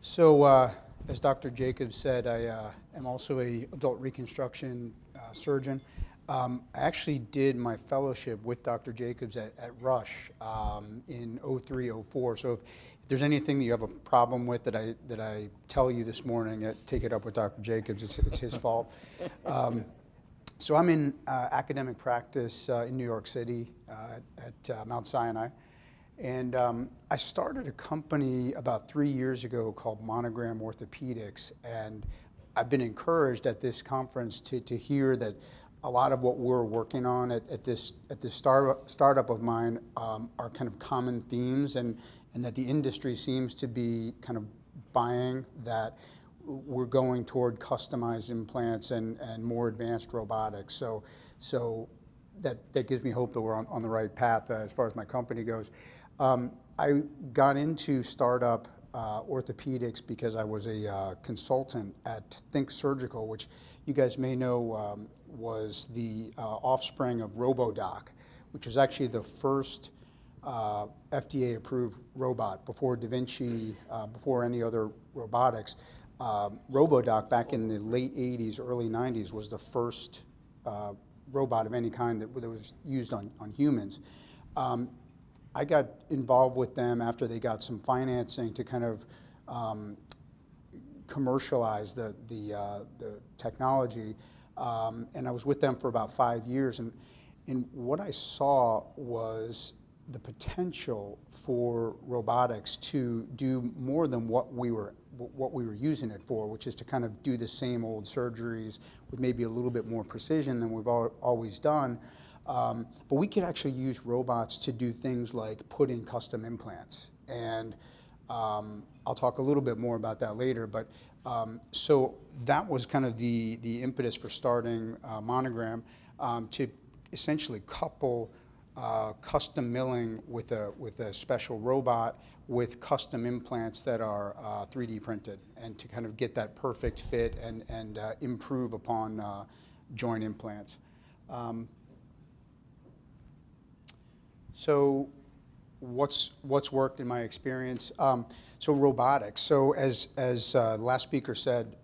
So, as Dr. Jacobs said, I am also a adult reconstruction surgeon. I actually did my fellowship with Dr. Jacobs at Rush in '03, '04. So if there's anything that you have a problem with that I tell you this morning, take it up with Dr. Jacobs. It's his fault. So I'm in academic practice in New York City at Mount Sinai. And I started a company about 3 years ago called Monogram Orthopedics, and I've been encouraged at this conference to hear that a lot of what we're working on at this startup of mine are kind of common themes, and that the industry seems to be kind of buying that we're going toward customized implants and more advanced robotics. So that gives me hope that we're on the right path as far as my company goes. I got into startup orthopedics because I was a consultant at Think Surgical, which you guys may know was the offspring of RoboDoc, which was actually the first FDA-approved robot before Da Vinci, before any other robotics. RoboDoc back in the late 80s, early 90s was the first robot of any kind that was used on humans. I got involved with them after they got some financing to kind of commercialize the technology, and I was with them for about 5 years. And what I saw was the potential for robotics to do more than what we were using it for, which is to kind of do the same old surgeries with maybe a little bit more precision than we've always done. But we could actually use robots to do things like put in custom implants. And I'll talk a little bit more about that later. But so that was kind of the impetus for starting Monogram, to essentially couple custom milling with a special robot with custom implants that are 3D printed, and to kind of get that perfect fit and improve upon joint implants. So what's worked in my experience? So robotics. So as last speaker said,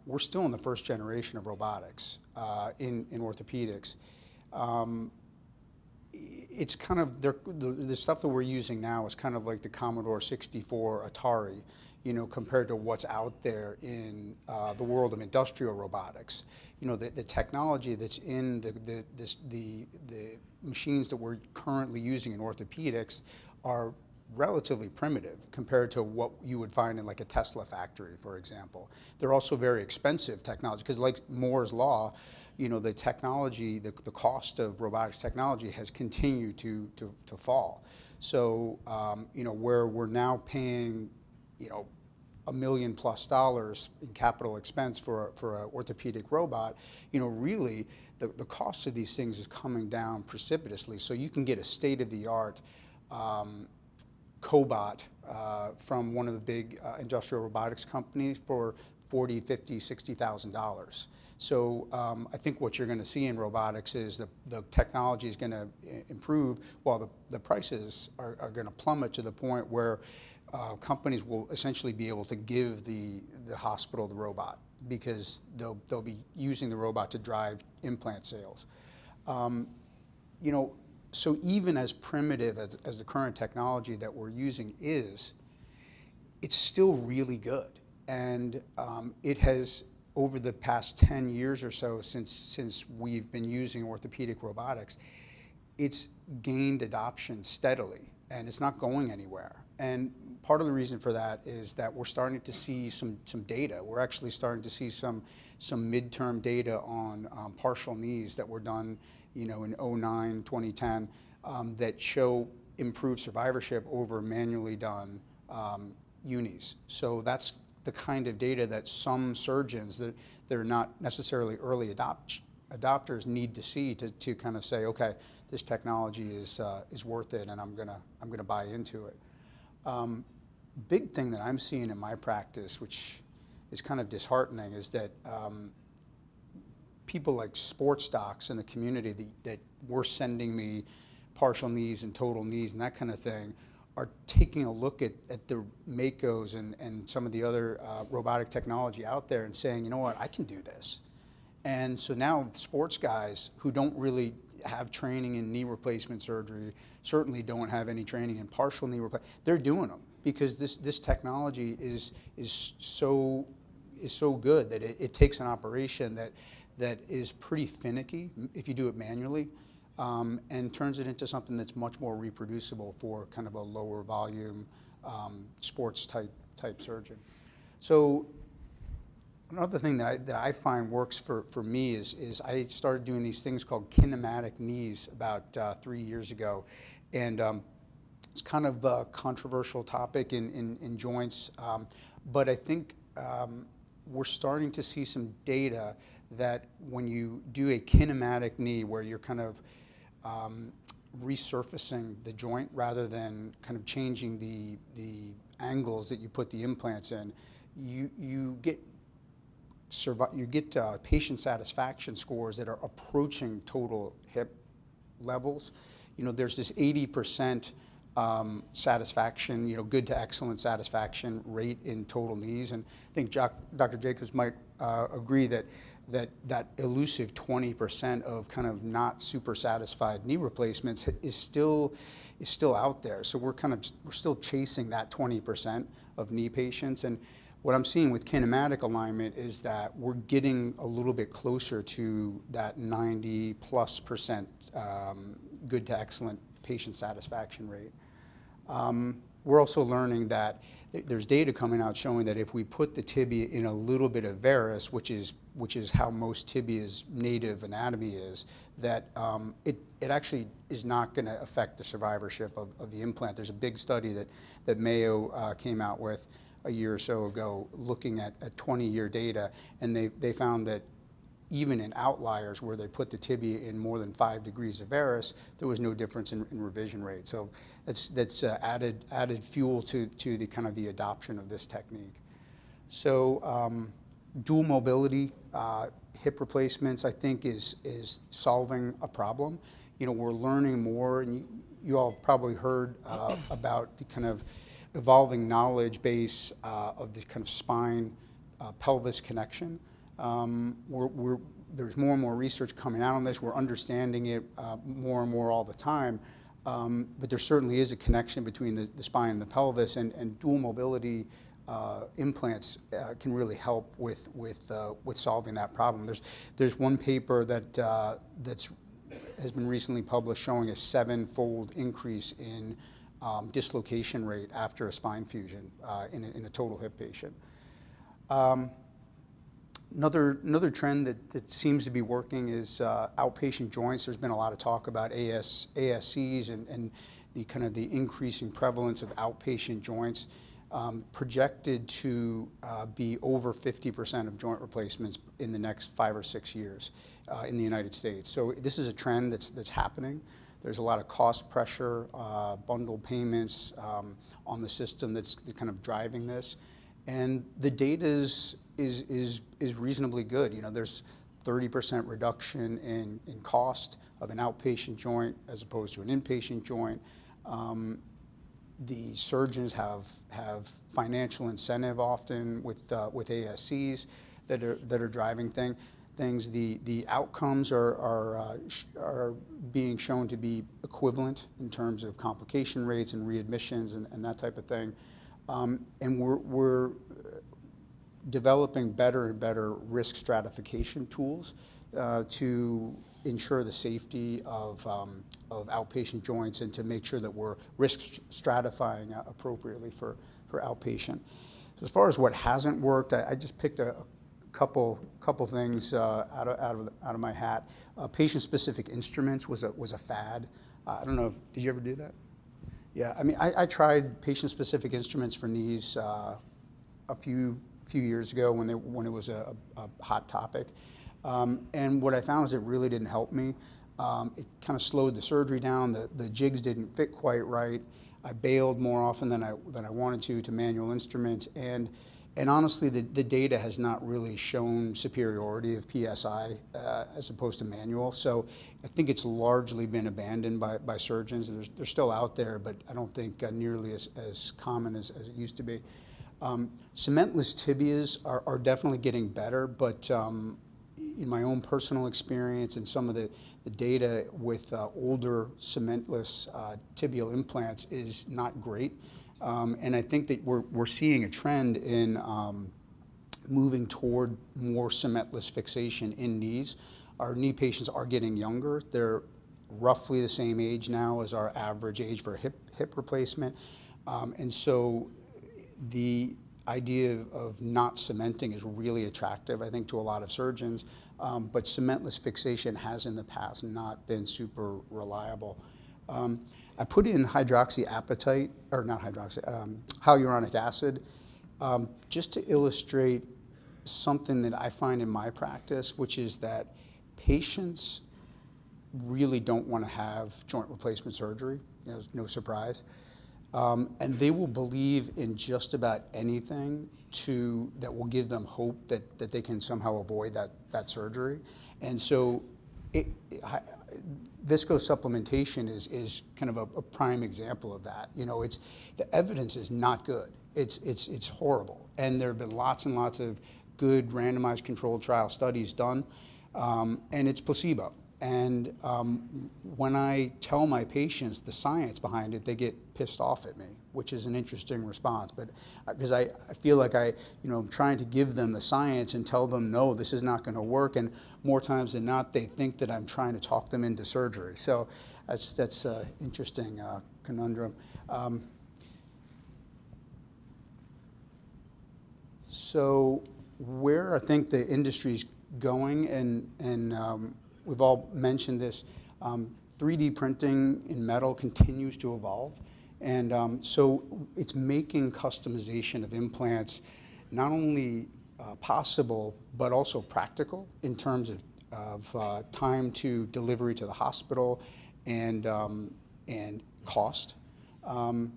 we're still in the first generation of robotics in orthopedics. It's kind of the stuff that we're using now is kind of like the Commodore 64 Atari, compared to what's out there in the world of industrial robotics. The technology that's in the machines that we're currently using in orthopedics are relatively primitive compared to what you would find in like a Tesla factory, for example. They're also very expensive technology because, like Moore's law, the technology, the cost of robotics technology has continued to fall. So, where we're now paying, $1 million+ in capital expense for an orthopedic robot, really the cost of these things is coming down precipitously. So you can get a state-of-the-art cobot from one of the big industrial robotics companies for $40,000, $50,000, $60,000. So I think what you're going to see in robotics is the technology is going to improve while the prices are going to plummet to the point where companies will essentially be able to give the hospital the robot, because they'll be using the robot to drive implant sales. So even as primitive as the current technology that we're using is, it's still really good. And it has, over the past 10 years or so since we've been using orthopedic robotics, it's gained adoption steadily, and it's not going anywhere. And part of the reason for that is that we're starting to see some data. We're actually starting to see some midterm data on partial knees that were done, in 2009, 2010, that show improved survivorship over manually done unis. So that's the kind of data that some surgeons that they're not necessarily early adopters need to see to kind of say, okay, this technology is worth it, and I'm gonna buy into it. Big thing that I'm seeing in my practice, which is kind of disheartening, is that people like sports docs in the community that were sending me partial knees and total knees and that kind of thing are taking a look at the Makos and some of the other robotic technology out there and saying, you know what, I can do this. And so now sports guys who don't really have training in knee replacement surgery, certainly don't have any training in partial knee replacement, they're doing them because this technology is so good that it takes an operation that is pretty finicky if you do it manually, and turns it into something that's much more reproducible for kind of a lower volume sports type surgeon. So another thing that I find works for me is I started doing these things called kinematic knees about 3 years ago, and it's kind of a controversial topic in joints, but I think we're starting to see some data that when you do a kinematic knee where you're kind of resurfacing the joint rather than kind of changing the angles that you put the implants in, you get patient satisfaction scores that are approaching total hip levels. You know, there's this 80% satisfaction, you know, good to excellent satisfaction rate in total knees, and I think Dr. Jacobs might agree that elusive 20% of kind of not super satisfied knee replacements is still out there. So we're still chasing that 20% of knee patients, and what I'm seeing with kinematic alignment is that we're getting a little bit closer to that 90+% good to excellent patient satisfaction rate. We're also learning that there's data coming out showing that if we put the tibia in a little bit of varus, which is how most tibia's native anatomy is, that it actually is not going to affect the survivorship of the implant. There's a big study that Mayo came out with a year or so ago looking at 20-year data, and they found that even in outliers where they put the tibia in more than 5 degrees of varus, there was no difference in revision rate. So that's added fuel to the kind of the adoption of this technique. So dual mobility hip replacements, I think, is solving a problem. You know, we're learning more, and you all have probably heard about the kind of evolving knowledge base of the kind of spine pelvis connection. There's more and more research coming out on this. We're understanding it more and more all the time. But there certainly is a connection between the spine and the pelvis, and dual mobility implants can really help with solving that problem. There's one paper that has been recently published showing a 7-fold increase in dislocation rate after a spine fusion in a total hip patient. Another trend that seems to be working is outpatient joints. There's been a lot of talk about ASCs and the kind of the increasing prevalence of outpatient joints, projected to be over 50% of joint replacements in the next 5 or 6 years in the United States. So this is a trend that's happening. There's a lot of cost pressure, bundled payments on the system that's kind of driving this, and the data is reasonably good. You know, there's 30% reduction in cost of an outpatient joint as opposed to an inpatient joint. The surgeons have financial incentive often with ASCs that are driving things. The outcomes are being shown to be equivalent in terms of complication rates and readmissions and that type of thing. And we're developing better and better risk stratification tools to ensure the safety of outpatient joints and to make sure that we're risk stratifying appropriately for outpatient. So as far as what hasn't worked, I just picked a couple things out of my hat. Patient-specific instruments was a fad. I don't know did you ever do that? Yeah, I mean, I tried patient-specific instruments for knees a few years ago when it was a hot topic, and what I found is it really didn't help me. It kind of slowed the surgery down. The jigs didn't fit quite right. I bailed more often than I wanted to manual instruments, and And honestly, the data has not really shown superiority of PSI as opposed to manual. So I think it's largely been abandoned by surgeons. They're still out there, but I don't think nearly as common as it used to be. Cementless tibias are definitely getting better, but in my own personal experience and some of the data with older cementless tibial implants is not great. And I think that we're seeing a trend in moving toward more cementless fixation in knees. Our knee patients are getting younger. They're roughly the same age now as our average age for hip replacement. And so the idea of not cementing is really attractive, I think, to a lot of surgeons. But cementless fixation has in the past not been super reliable. I put in hydroxyapatite, or not hydroxy, hyaluronic acid, just to illustrate something that I find in my practice, which is that patients really don't want to have joint replacement surgery, no surprise. And they will believe in just about anything that will give them hope that they can somehow avoid that surgery. And so viscose supplementation is kind of a prime example of that. The evidence is not good. It's horrible. And there have been lots and lots of good randomized controlled trial studies done, and it's placebo. And when I tell my patients the science behind it, they get pissed off at me, which is an interesting response. But because I feel like I'm trying to give them the science and tell them, no, this is not going to work. And more times than not, they think that I'm trying to talk them into surgery. So that's an interesting conundrum. So where I think the industry's going, and we've all mentioned this, 3D printing in metal continues to evolve. And so it's making customization of implants not only possible, but also practical in terms of time to delivery to the hospital and cost.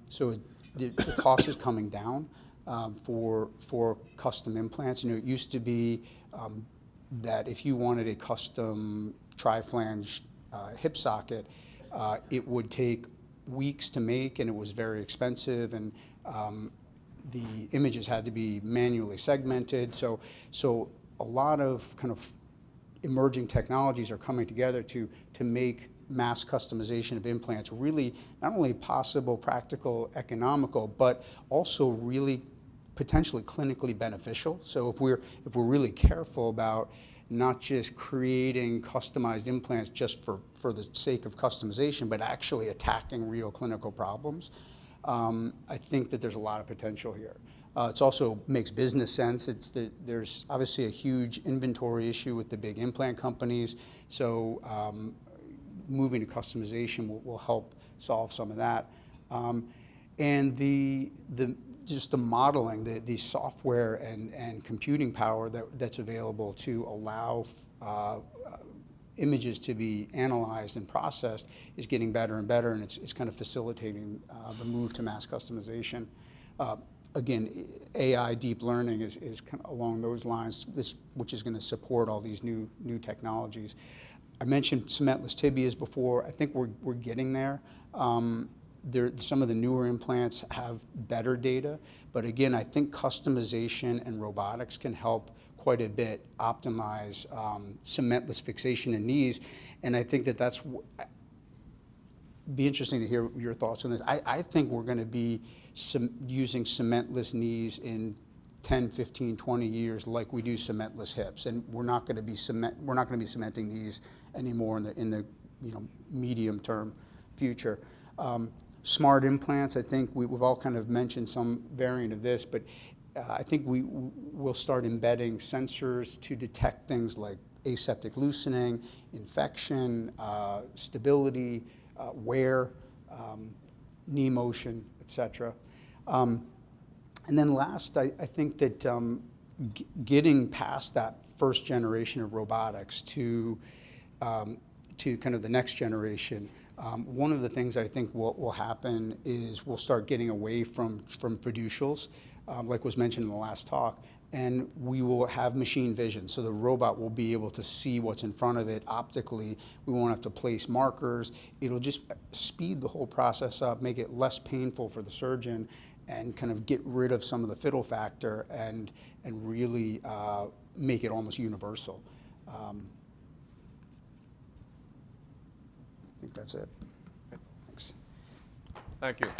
So the cost is coming down for custom implants. It used to be that if you wanted a custom tri-flange hip socket, it would take weeks to make, and it was very expensive, and the images had to be manually segmented. So a lot of kind of emerging technologies are coming together to make mass customization of implants really not only possible, practical, economical, but also really potentially clinically beneficial. So if we're really careful about not just creating customized implants just for the sake of customization, but actually attacking real clinical problems, I think that there's a lot of potential here. It also makes business sense. There's obviously a huge inventory issue with the big implant companies, so moving to customization will help solve some of that. And just the modeling, the software and computing power that's available to allow images to be analyzed and processed is getting better and better, and it's kind of facilitating the move to mass customization. Again, AI deep learning is kind of along those lines, which is going to support all these new technologies. I mentioned cementless tibias before. I think we're getting there. Some of the newer implants have better data, but again, I think customization and robotics can help quite a bit optimize cementless fixation in knees, and I think that's be interesting to hear your thoughts on this. I think we're going to be using cementless knees in 10, 15, 20 years like we do cementless hips, and we're not going to be cementing knees anymore in the medium term future. Smart implants, I think we've all kind of mentioned some variant of this, but I think we'll start embedding sensors to detect things like aseptic loosening, infection, stability, wear, knee motion, etc. And then last, I think that getting past that first generation of robotics to kind of the next generation, one of the things I think will happen is we'll start getting away from fiducials. like was mentioned in the last talk. And we will have machine vision, so the robot will be able to see what's in front of it optically. We won't have to place markers. It'll just speed the whole process up, make it less painful for the surgeon, and kind of get rid of some of the fiddle factor and really make it almost universal. I think that's it. Thanks. Thank you.